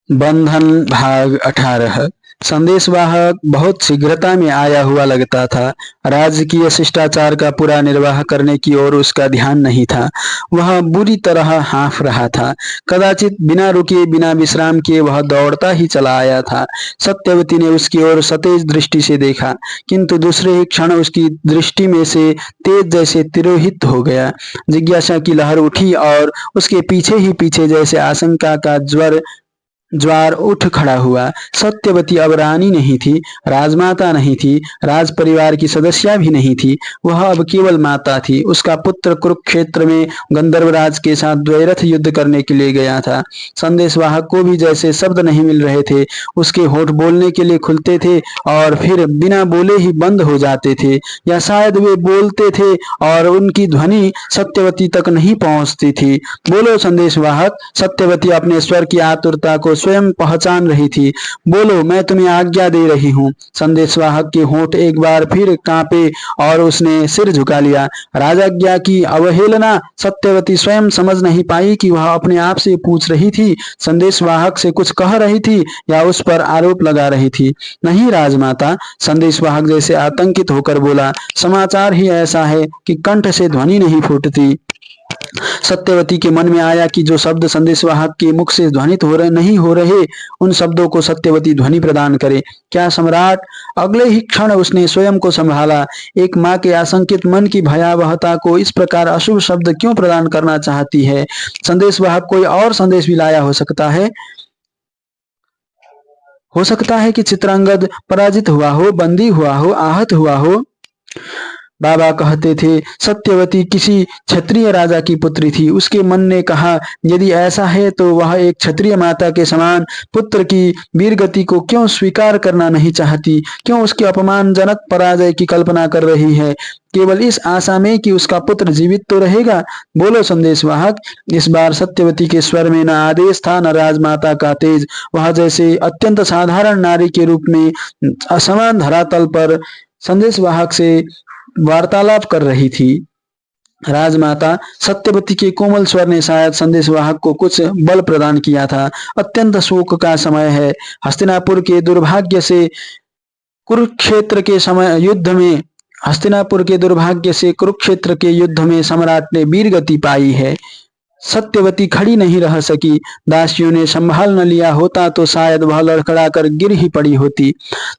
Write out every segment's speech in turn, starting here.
बंधन भाग 18। संदेशवाहक बहुत शीघ्रता में आया हुआ लगता था। राजकीय शिष्टाचार का पूरा निर्वाह करने की ओर उसका ध्यान नहीं था। वह बुरी तरह हाँफ रहा था। कदाचित बिना रुके बिना विश्राम किए वह दौड़ता ही चला आया था। सत्यवती ने उसकी ओर सतेज दृष्टि से देखा, किंतु दूसरे ही क्षण उसकी दृष्टि में से तेज जैसे तिरोहित हो गया। जिज्ञासा की लहर उठी और उसके पीछे ही पीछे जैसे आशंका का ज्वार उठ खड़ा हुआ। सत्यवती अब रानी नहीं थी, राजमाता नहीं थी, राज परिवार की सदस्या भी नहीं थी। वह अब केवल माता थी। उसका पुत्र कुरुक्षेत्र में गंधर्वराज के साथ द्वैरथ युद्ध करने के लिए गया था। संदेशवाहक को भी जैसे शब्द नहीं मिल रहे थे। उसके होठ बोलने के लिए खुलते थे और फिर बिना बोले ही बंद हो जाते थे, या शायद वे बोलते थे और उनकी ध्वनि सत्यवती तक नहीं पहुंचती थी। बोलो संदेशवाहक। सत्यवती अपने स्वर की आतुरता को स्वयं पहचान रही थी। बोलो, मैं तुम्हें आज्ञा दे रही हूँ। संदेशवाहक के होंठ एक बार फिर कांपे और उसने सिर झुका लिया। राजाज्ञा की अवहेलना। सत्यवती स्वयं समझ नहीं पाई कि वह अपने आप से पूछ रही थी, संदेशवाहक से कुछ कह रही थी या उस पर आरोप लगा रही थी। नहीं राजमाता। संदेशवाहक जैसे आतंकित होकर बोला। समाचार ही ऐसा है कि कंठ से ध्वनि नहीं फूटती। सत्यवती के मन में आया कि जो शब्द संदेशवाहक के मुख से ध्वनित नहीं हो रहे, उन शब्दों को सत्यवती ध्वनि प्रदान करे। क्या सम्राट? अगले ही क्षण उसने स्वयं को संभाला। एक माँ के आशंकित मन की भयावहता को इस प्रकार अशुभ शब्द क्यों प्रदान करना चाहती है? संदेशवाहक कोई और संदेश भी लाया हो सकता है। हो सकता है कि चित्रांगद पराजित हुआ हो, बंदी हुआ हो, आहत हुआ हो। बाबा कहते थे सत्यवती किसी क्षत्रिय राजा की पुत्री थी। उसके मन ने कहा, यदि ऐसा है तो वह एक क्षत्रिय माता के समान पुत्र की वीरगति को क्यों स्वीकार करना नहीं चाहती? क्यों उसके अपमानजनक पराजय की कल्पना कर रही है, केवल इस आशा में कि उसका पुत्र जीवित तो रहेगा? बोलो संदेशवाहक। इस बार सत्यवती के स्वर में न आदेश था न राजमाता का तेज। वह जैसे अत्यंत साधारण नारी के रूप में असमान धरातल पर संदेशवाहक से वार्तालाप कर रही थी। राजमाता। सत्यवती के कोमल स्वर ने शायद संदेशवाहक को कुछ बल प्रदान किया था। अत्यंत शोक का समय है। हस्तिनापुर के दुर्भाग्य से कुरुक्षेत्र के युद्ध में सम्राट ने वीरगति पाई है। सत्यवती खड़ी नहीं रह सकी। दासियों ने संभाल न लिया होता तो शायद वह लड़खड़ाकर गिर ही पड़ी होती।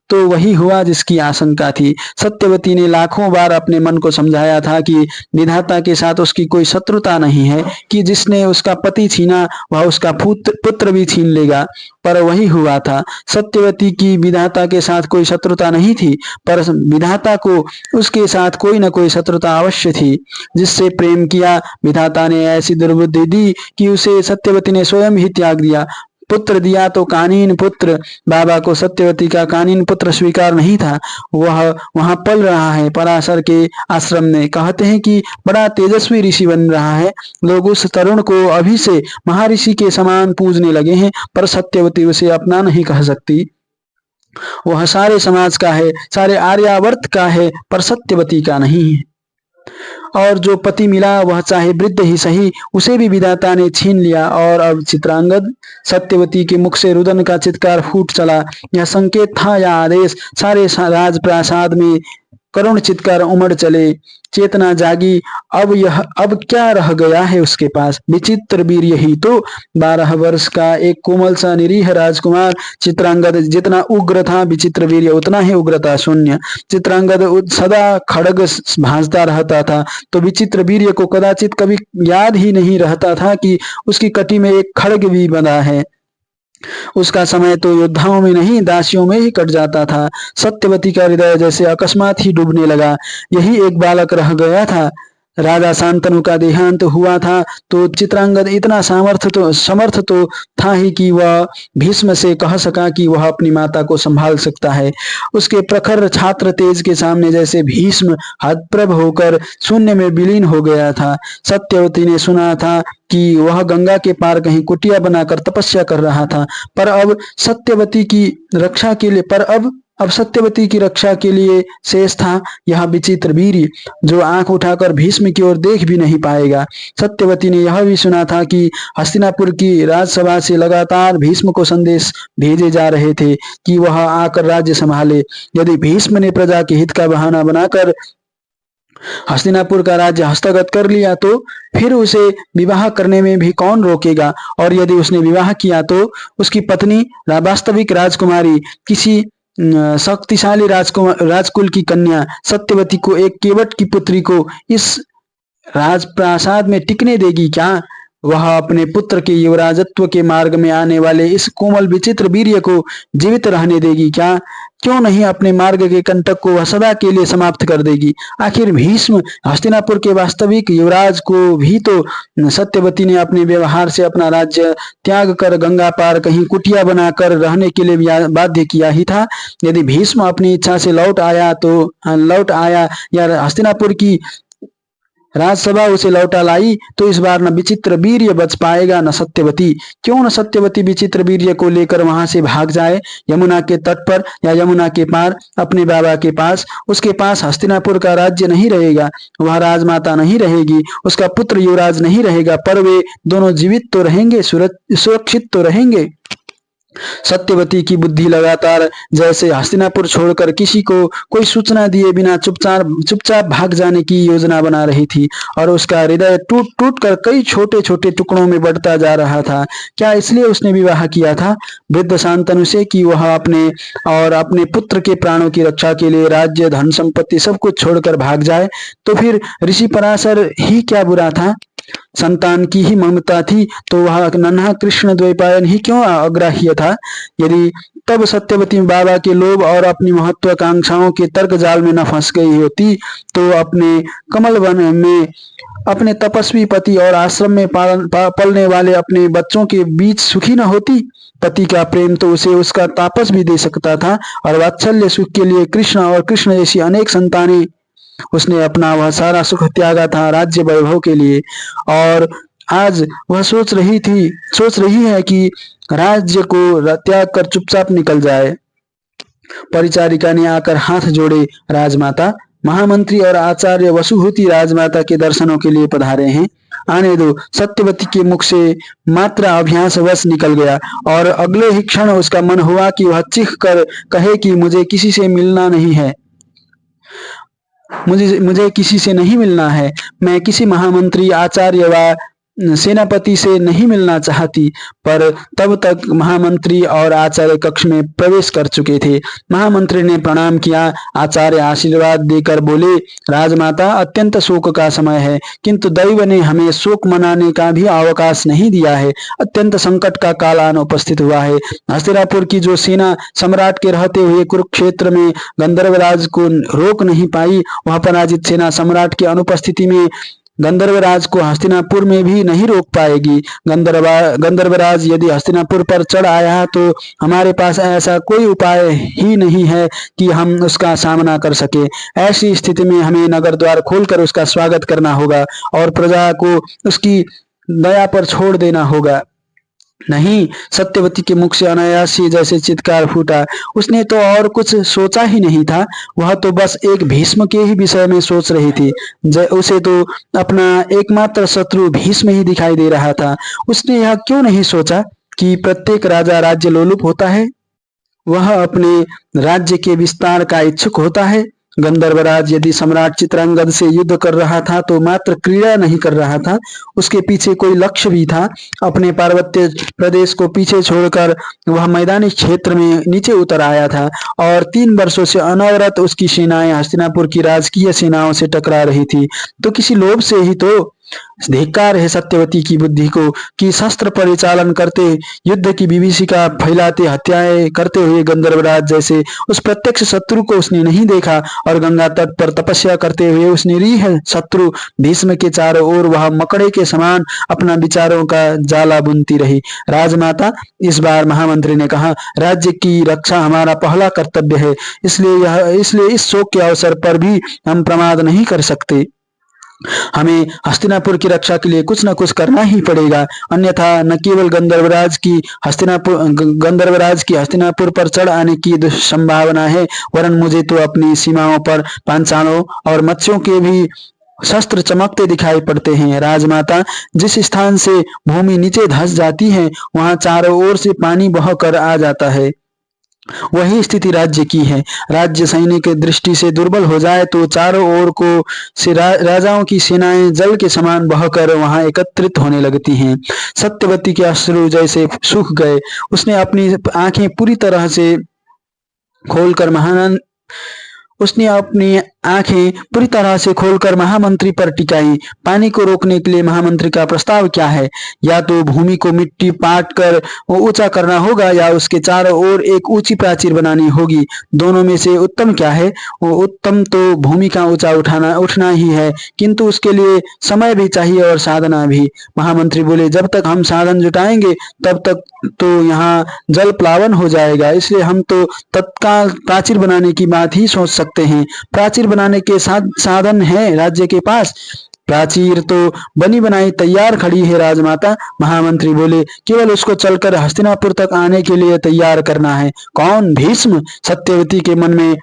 तो वही हुआ जिसकी आशंका थी। सत्यवती ने लाखों बार अपने मन को समझाया था कि विधाता के साथ उसकी कोई शत्रुता नहीं है, कि जिसने उसका पति छीना वह उसका पुत्र भी छीन लेगा। पर वही हुआ था। सत्यवती की विधाता के साथ कोई शत्रुता नहीं थी, पर विधाता को उसके साथ कोई न कोई शत्रुता अवश्य थी। जिससे प्रेम किया, विधाता ने ऐसी दुर्बुद्धि दी कि उसे सत्यवती ने स्वयं ही त्याग दिया। पुत्र दिया तो कानीन पुत्र। बाबा को सत्यवती का कानीन पुत्र स्वीकार नहीं था। वह वहां पल रहा है पराशर के आश्रम में। कहते हैं कि बड़ा तेजस्वी ऋषि बन रहा है। लोग उस तरुण को अभी से महर्षि के समान पूजने लगे हैं, पर सत्यवती उसे अपना नहीं कह सकती। वह सारे समाज का है, सारे आर्यावर्त का है, पर सत्यवती का नहीं है। और जो पति मिला वह चाहे वृद्ध ही सही, उसे भी विधाता ने छीन लिया। और अब चित्रांगद। सत्यवती के मुख से रुदन का चित्कार फूट चला। यह संकेत था या आदेश? सारे राजप्रासाद में करुण चित्कार उमड़ चले। चेतना जागी। अब क्या रह गया है उसके पास? विचित्र वीर यही तो। 12 वर्ष का एक कोमल सा निरीह राजकुमार। चित्रांगद जितना उग्र था, विचित्र वीर उतना ही उग्रता शून्य। चित्रांगद सदा खड्ग भांजता रहता था, तो विचित्र वीर्य को कदाचित कभी याद ही नहीं रहता था कि उसकी कटी में एक खड्ग भी बंधा है। उसका समय तो योद्धाओं में नहीं, दासियों में ही कट जाता था। सत्यवती का हृदय जैसे अकस्मात ही डूबने लगा। यही एक बालक रह गया था। राजा शांतनु का देहांत हुआ था तो चित्रांगद इतना समर्थ तो था ही कि वह भीष्म से कह सका कि वह अपनी माता को संभाल सकता है। उसके प्रखर छात्र तेज के सामने जैसे भीष्म हतप्रभ होकर शून्य में विलीन हो गया था। सत्यवती ने सुना था कि वह गंगा के पार कहीं कुटिया बनाकर तपस्या कर रहा था, पर अब अब सत्यवती की रक्षा के लिए शेष था यह विचित्र वीर्य, जो आंख उठाकर भीष्म की ओर देख भी नहीं पाएगा। सत्यवती ने यह भी सुना था कि हस्तिनापुर की राजसभा से लगातार भीष्म को संदेश भेजे जा रहे थे कि वह आकर राज्य संभाले। यदि भीष्म ने प्रजा के हित का बहाना बनाकर हस्तिनापुर का राज्य हस्तगत कर लिया तो फिर उसे विवाह करने में भी कौन रोकेगा, और यदि उसने विवाह किया तो उसकी पत्नी वास्तविक राजकुमारी किसी शक्तिशाली राजकुल की कन्या सत्यवती को, एक केवट की पुत्री को इस राजप्रासाद में टिकने देगी क्या? वह अपने पुत्र के युवराजत्व के मार्ग में आने वाले इस कोमल विचित्र वीर्य को जीवित रहने देगी क्या? क्यों नहीं अपने मार्ग के कंटक को वह सदा के लिए समाप्त कर देगी? आखिर भीष्म हस्तिनापुर के वास्तविक युवराज को भी तो सत्यवती ने अपने व्यवहार से अपना राज्य त्याग कर गंगा पार कहीं कुटिया बनाकर रहने के लिए बाध्य किया ही था। यदि भीष्म अपनी इच्छा से लौट आया या हस्तिनापुर की राजसभा उसे लौटा लाई तो इस बार न विचित्र वीर्य बच पाएगा न सत्यवती। क्यों न सत्यवती विचित्र वीर्य को लेकर वहां से भाग जाए, यमुना के तट पर या यमुना के पार अपने बाबा के पास। उसके पास हस्तिनापुर का राज्य नहीं रहेगा, वह राजमाता नहीं रहेगी, उसका पुत्र युवराज नहीं रहेगा, पर वे दोनों जीवित तो रहेंगे, सुरक्षित तो रहेंगे। सत्यवती की बुद्धि लगातार जैसे हस्तिनापुर छोड़कर किसी को कोई सूचना दिए बिना चुपचाप भाग जाने की योजना बना रही थी, और उसका हृदय टूट टूट कर कई छोटे छोटे टुकड़ों में बढ़ता जा रहा था। क्या इसलिए उसने विवाह किया था वृद्ध शांतनु से कि वह अपने पुत्र के प्राणों की रक्षा के लिए राज्य, धन संपत्ति सब कुछ छोड़कर भाग जाए? तो फिर ऋषि पराशर ही क्या बुरा था? संतान की ही ममता थी तो वह नन्हा कृष्ण द्वैपायन ही क्यों अग्राह्य था? यदि तब सत्यवती बाबा के लोभ और अपनी महत्वाकांक्षाओं के तर्क जाल में न फंस गई होती तो अपने कमल वन में अपने तपस्वी पति और आश्रम में पलने वाले अपने बच्चों के बीच सुखी न होती। पति का प्रेम तो उसे उसका तापस भी दे सकता था, और वात्सल्य सुख के लिए कृष्ण और कृष्ण जैसी अनेक संतानें उसने अपना वह सारा सुख त्यागा था राज्य वैभव के लिए। और आज वह सोच रही है कि राज्य को त्याग कर चुपचाप निकल जाए। परिचारिका ने आकर हाथ जोड़े, राजमाता, महामंत्री और आचार्य वसुहूति राजमाता के दर्शनों के लिए पधारे हैं, आने दो। सत्यवती के मुख से मात्र अभ्यासवश निकल गया, और अगले ही क्षण उसका मन हुआ कि वह चीख कर कहे कि मुझे किसी से मिलना नहीं है, मुझे किसी से नहीं मिलना है। मैं किसी महामंत्री, आचार्य व सेनापति से नहीं मिलना चाहती। पर तब तक महामंत्री और आचार्य कक्ष में प्रवेश कर चुके थे। महामंत्री ने प्रणाम किया। आचार्य आशीर्वाद देकर बोले, राजमाता, अत्यंत शोक का समय है, किंतु दैव ने हमें शोक मनाने का भी अवकाश नहीं दिया है। अत्यंत संकट का काल आन उपस्थित हुआ है। हस्तिनापुर की जो सेना सम्राट के रहते हुए कुरुक्षेत्र में गंधर्वराज को रोक नहीं पाई, वह पराजित सेना सम्राट की अनुपस्थिति में गंधर्वराज को हस्तिनापुर में भी नहीं रोक पाएगी। गंधर्वराज यदि हस्तिनापुर पर चढ़ आया तो हमारे पास ऐसा कोई उपाय ही नहीं है कि हम उसका सामना कर सके। ऐसी स्थिति में हमें नगर द्वार खोलकर उसका स्वागत करना होगा और प्रजा को उसकी दया पर छोड़ देना होगा। नहीं, सत्यवती के मुख से अनायास ही जैसे चित्कार फूटा। उसने तो और कुछ सोचा ही नहीं था, वह तो बस एक भीष्म के ही विषय में सोच रही थी। उसे तो अपना एकमात्र शत्रु भीष्म ही दिखाई दे रहा था। उसने यह क्यों नहीं सोचा कि प्रत्येक राजा राज्य लोलुप होता है, वह अपने राज्य के विस्तार का इच्छुक होता है। गंधर्वराज यदि सम्राट चित्रांगद से युद्ध कर रहा था तो मात्र क्रीड़ा नहीं कर रहा था, उसके पीछे कोई लक्ष्य भी था। अपने पार्वत्य प्रदेश को पीछे छोड़कर वह मैदानी क्षेत्र में नीचे उतर आया था और 3 वर्षों से अनवरत उसकी सेनाएं हस्तिनापुर की राजकीय सेनाओं से टकरा रही थी। तो किसी लोभ से ही तो। धिक्कार है सत्यवती की बुद्धि को कि शस्त्र परिचालन करते, युद्ध की विभीषिका फैलाते, हत्याएं करते हुए गंधर्वराज जैसे उस प्रत्यक्ष शत्रु को उसने नहीं देखा, और गंगा तट पर तपस्या करते हुए उसने रीह शत्रु भीष्म के चारों ओर वह मकड़े के समान अपना विचारों का जाला बुनती रही। राजमाता, इस बार महामंत्री ने कहा, राज्य की रक्षा हमारा पहला कर्तव्य है, इसलिए इस शोक के अवसर पर भी हम प्रमाद नहीं कर सकते। हमें हस्तिनापुर की रक्षा के लिए कुछ न कुछ करना ही पड़ेगा, अन्यथा न केवल गंधर्वराज की हस्तिनापुर पर चढ़ आने की संभावना है, वरन मुझे तो अपनी सीमाओं पर पांचालों और मत्स्यों के भी शस्त्र चमकते दिखाई पड़ते हैं। राजमाता, जिस स्थान से भूमि नीचे धंस जाती है, वहां चारों ओर से पानी बहकर आ जाता है। वही स्थिति राज्य की है। राज्य सैनिक दृष्टि से दुर्बल हो जाए तो चारों ओर को से राजाओं की सेनाएं जल के समान बहकर वहां एकत्रित होने लगती हैं। सत्यवती के अश्रु जैसे सूख गए। उसने अपनी आंखें पूरी तरह से खोलकर महामंत्री पर टिकाई। पानी को रोकने के लिए महामंत्री का प्रस्ताव क्या है? या तो भूमि को मिट्टी पाट कर ऊंचा करना होगा या उसके चारों ओर एक ऊंची प्राचीर बनानी होगी। दोनों में से उत्तम क्या है? उत्तम तो भूमि का ऊंचा उठना ही है, किंतु उसके लिए समय भी चाहिए और साधना भी। महामंत्री बोले, जब तक हम साधन जुटाएंगे तब तक तो यहाँ जल प्लावन हो जाएगा, इसलिए हम तो तत्काल प्राचीर बनाने की बात ही सोच सकते हैं। प्राचीर बनाने के साधन है राज्य के पास। प्राचीर तो बनी बनाई तैयार खड़ी है राजमाता। महामंत्री बोले, केवल उसको चलकर हस्तिनापुर तक आने के लिए तैयार करना है। कौन? भीष्म। सत्यवती के मन में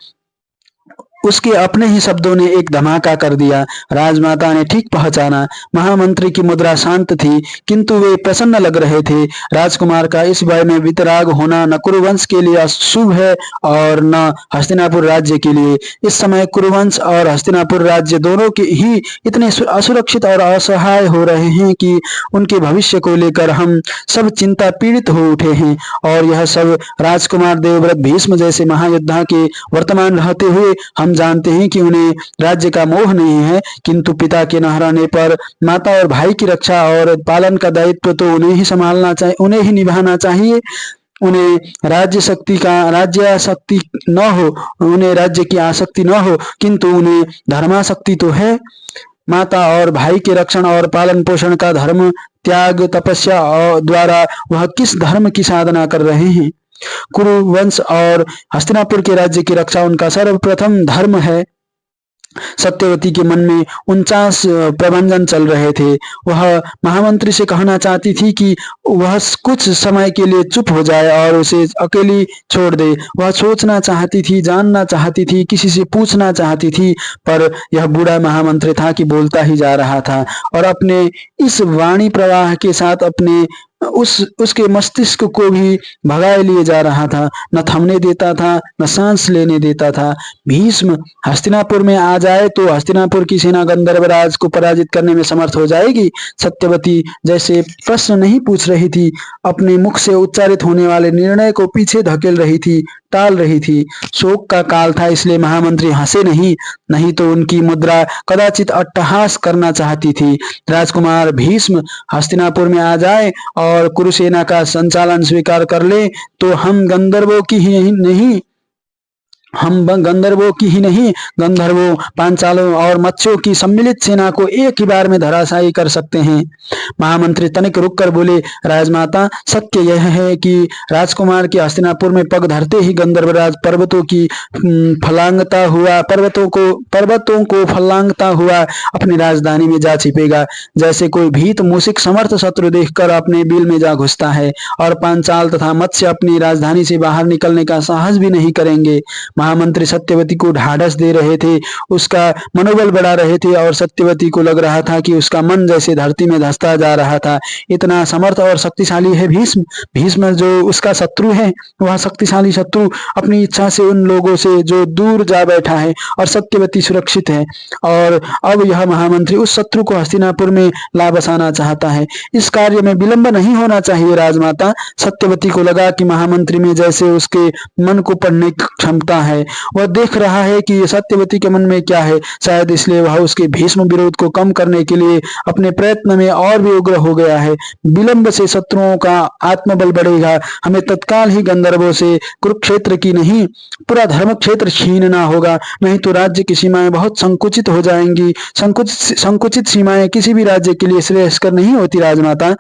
उसके अपने ही शब्दों ने एक धमाका कर दिया। राजमाता ने ठीक पहचाना। महामंत्री की मुद्रा शांत थी, किंतु वे प्रसन्न लग रहे थे। राजकुमार का इस भय में वितराग होना न कुरुवंश के लिए अशुभ है और न हस्तिनापुर राज्य के लिए। इस समय कुरुवंश और हस्तिनापुर राज्य दोनों के ही इतने असुरक्षित और असहाय हो रहे हैं कि उनके भविष्य को लेकर हम सब चिंता पीड़ित हो उठे हैं। और यह सब राजकुमार देवव्रत भीष्म जैसे महायोद्धा के वर्तमान रहते हुए हम जानते हैं कि उन्हें राज्य का मोह नहीं है, किंतु पिता के न रहने पर माता और भाई की रक्षा और पालन का दायित्व तो उन्हें ही संभालना चाहिए, उन्हें ही निभाना चाहिए। उन्हें राज्य की आसक्ति न हो, किंतु उन्हें धर्मासक्ति तो है। माता और भाई के रक्षण और पालन पोषण का धर्म त्याग तपस्या द्वारा वह किस धर्म की साधना कर रहे हैं? कुरुवंश और हस्तिनापुर के राज्य की रक्षा उनका सर्वप्रथम धर्म है। सत्यवती के मन में 49 प्रबंधन चल रहे थे। वह महामंत्री से कहना चाहती थी कि वह कुछ समय के लिए चुप हो जाए और उसे अकेली छोड़ दे। वह सोचना चाहती थी, जानना चाहती थी, किसी से पूछना चाहती थी, पर यह बूढ़ा महामंत्री था कि बोलता ही जा रहा था और अपने इस वाणी प्रवाह के साथ उसके मस्तिष्क को भी भगाए लिए जा रहा था। न थमने देता था, न सांस लेने देता था। भीष्म हस्तिनापुर में आ जाए तो हस्तिनापुर की सेना गंधर्वराज को पराजित करने में समर्थ हो जाएगी। सत्यवती जैसे प्रश्न नहीं पूछ रही थी, अपने मुख से उच्चारित होने वाले निर्णय को पीछे धकेल रही थी, टाल रही थी। शोक का काल था, इसलिए महामंत्री हंसे नहीं तो उनकी मुद्रा कदाचित अट्टहास करना चाहती थी। राजकुमार भीष्म हस्तिनापुर में आ जाए और कुरुसेना का संचालन स्वीकार कर ले तो हम गंधर्वों की ही नहीं गंधर्वों, पांचालों और मत्स्यों की सम्मिलित सेना को एक ही बार में धराशायी कर सकते हैं। महामंत्री तनिक रुककर बोले, राजमाता, सत्य यह है कि राजकुमार के हस्तिनापुर में पग धरते ही गंधर्वराज पर्वतों को फलांगता हुआ अपनी राजधानी में जा छिपेगा, जैसे कोई भीत मूषिक समर्थ शत्रु देखकर अपने बिल में जा घुसता है, और पांचाल तथा मत्स्य अपनी राजधानी से बाहर निकलने का साहस भी नहीं करेंगे। महामंत्री सत्यवती को ढाढ़स दे रहे थे, उसका मनोबल बढ़ा रहे थे और सत्यवती को लग रहा था कि उसका मन जैसे धरती में धंसता जा रहा था। इतना समर्थ और शक्तिशाली है भीष्म जो उसका शत्रु है। वह शक्तिशाली शत्रु अपनी इच्छा से उन लोगों से जो दूर जा बैठा है और सत्यवती सुरक्षित है, और अब यह महामंत्री उस शत्रु को हस्तिनापुर में ला बसाना चाहता है। इस कार्य में विलंब नहीं होना चाहिए राजमाता। सत्यवती को लगा कि महामंत्री में जैसे उसके मन को पढ़ने की क्षमता है। वह देख रहा है कि सत्यवती के मन में क्या है, शायद इसलिए वह उसके भीष्म विरोध को कम करने के लिए अपने प्रयत्न में और भी उग्र हो गया है। विलंब से शत्रुओं का आत्मबल बढ़ेगा। हमें तत्काल ही गंधर्वों से कुरुक्षेत्र की नहीं, पूरा धर्म क्षेत्र छीनना होगा, नहीं तो राज्य की सीमाएं बहुत संकुचित हो जाएंगी। संकुचित सीमाएं किसी भी राज्य के लिए श्रेयस्कर नहीं होती राजमाता।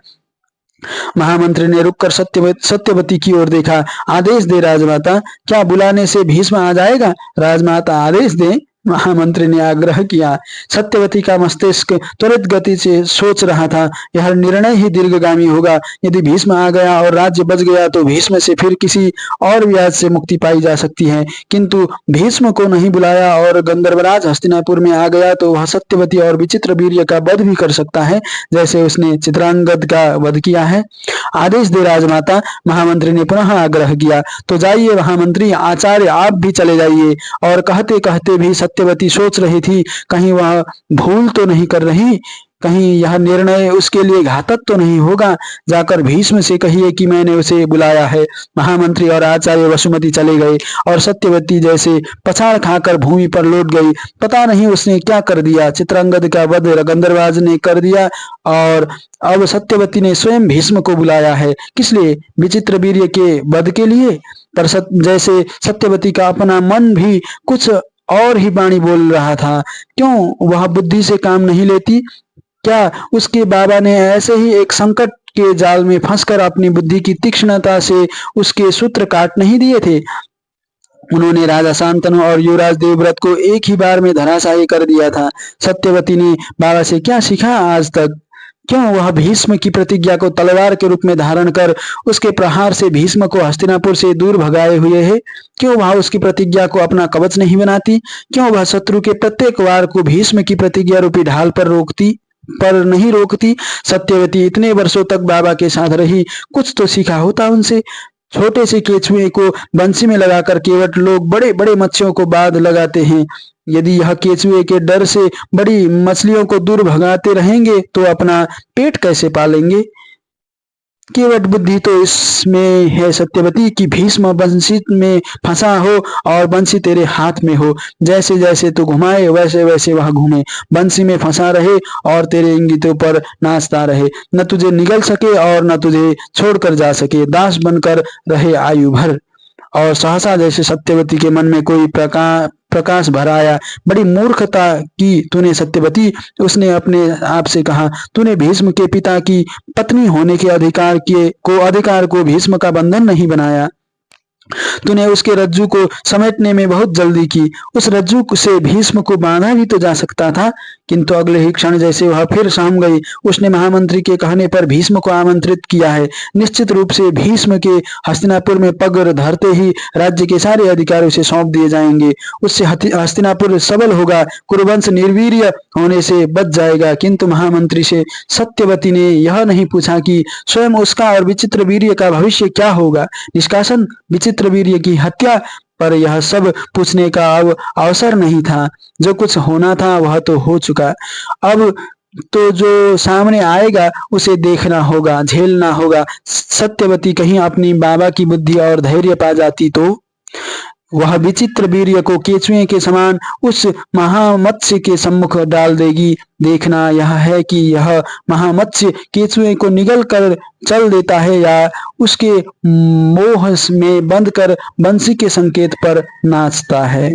महामंत्री ने रुककर सत्यवती की ओर देखा। आदेश दे राजमाता। क्या बुलाने से भीष्म आ जाएगा? राजमाता, आदेश दे। महामंत्री ने आग्रह किया। सत्यवती का मस्तिष्क त्वरित गति से सोच रहा था। यह निर्णय ही दीर्घगामी होगा। यदि भीष्म आ गया और राज्य बच गया तो भीष्म से फिर किसी और व्याज से मुक्ति पाई जा सकती है, किंतु भीष्म को नहीं बुलाया और गंधर्वराज हस्तिनापुर में आ गया तो वह सत्यवती और विचित्रवीर्य का वध भी कर सकता है, जैसे उसने चित्रांगद का वध किया है। आदेश दे राजमाता, महामंत्री ने पुनः आग्रह किया। तो जाइए महामंत्री, आचार्य आप भी चले जाइए। और कहते कहते भी सत्यवती सोच रही थी, कहीं वह भूल तो नहीं कर रही, कहीं यह निर्णय उसके लिए घातक तो नहीं होगा। जाकर भीष्म से कहिए कि मैंने उसे बुलाया है। महामंत्री और आचार्य वसुमती चले गए और सत्यवती जैसे पछाड़ खाकर भूमि पर लौट गई। पता नहीं उसने क्या कर दिया। चित्रांगद का वध गंधर्वराज ने कर दिया और अब सत्यवती ने स्वयं भीष्म को बुलाया है। किस लिए? विचित्रवीर्य के वध के लिए। पर जैसे सत्यवती का अपना मन भी कुछ और ही वाणी बोल रहा था। क्यों वह बुद्धि से काम नहीं लेती? क्या उसके बाबा ने ऐसे ही एक संकट के जाल में फंसकर अपनी बुद्धि की तीक्ष्णता से उसके सूत्र काट नहीं दिए थे? उन्होंने राजा शांतनु और युवराज देवव्रत को एक ही बार में धराशायी कर दिया था। सत्यवती ने बाबा से क्या सीखा आज तक? क्यों वह भीष्म की प्रतिज्ञा को तलवार के रूप में धारण कर उसके प्रहार से भीष्म को हस्तिनापुर से दूर भगाए हुए है? क्यों वह उसकी प्रतिज्ञा को अपना कवच नहीं बनाती? क्यों वह शत्रु के प्रत्येक वार को भीष्म की प्रतिज्ञा रूपी ढाल पर नहीं रोकती? सत्यवती इतने वर्षों तक बाबा के साथ रही, कुछ तो सीखा होता उनसे। छोटे से केचुए को बंसी में लगाकर केवट लोग बड़े बड़े मत्स्यों को बांध लगाते हैं। यदि यह केचुए के डर से बड़ी मछलियों को दूर भगाते रहेंगे तो अपना पेट कैसे पालेंगे? केवट बुद्धि तो इसमें है सत्यवती की भीष्म बंसी में फंसा हो और बंसी तेरे हाथ में हो। जैसे जैसे तू घुमाए वैसे वैसे वह घूमे, बंसी में फंसा रहे और तेरे इंगितों पर नाचता रहे, न तुझे निगल सके और न तुझे छोड़कर जा सके, दास बनकर रहे आयु भर। और सहसा जैसे सत्यवती के मन में कोई प्रकाश भर आया। बड़ी मूर्खता की तूने सत्यवती, उसने अपने आप से कहा। तूने भीष्म के पिता की पत्नी होने के अधिकार को भीष्म का बंधन नहीं बनाया। तूने उसके रज्जू को समेटने में बहुत जल्दी की। उस रज्जू से भीष्म को बांधा भी तो जा सकता था, किंतु अगले ही क्षण जैसे वह फिर सहम गई। उसने महामंत्री के कहने पर भीष्म को आमंत्रित किया है। निश्चित रूप से भीष्म के हस्तिनापुर में पग धरते ही राज्य के सारे अधिकार उसे सौंप दिए जाएंगे। उससे हस्तिनापुर सबल होगा, कुरुवंश निर्वीर्य होने से बच जाएगा। किंतु महामंत्री से सत्यवती ने यह नहीं पूछा कि स्वयं उसका और विचित्रवीर्य का भविष्य क्या होगा। निष्कासन विचित्रवीर्य की हत्या पर यह सब पूछने का अब अवसर नहीं था। जो कुछ होना था वह तो हो चुका। अब तो जो सामने आएगा उसे देखना होगा, झेलना होगा। सत्यवती कहीं अपनी बाबा की बुद्धि और धैर्य पा जाती तो वह विचित्र वीर्य को केचुए के समान उस महामत्स्य के सम्मुख डाल देगी। देखना यह है कि यह महामत्स्य केचुए को निगल कर चल देता है या उसके मोह में बंद कर बंसी के संकेत पर नाचता है।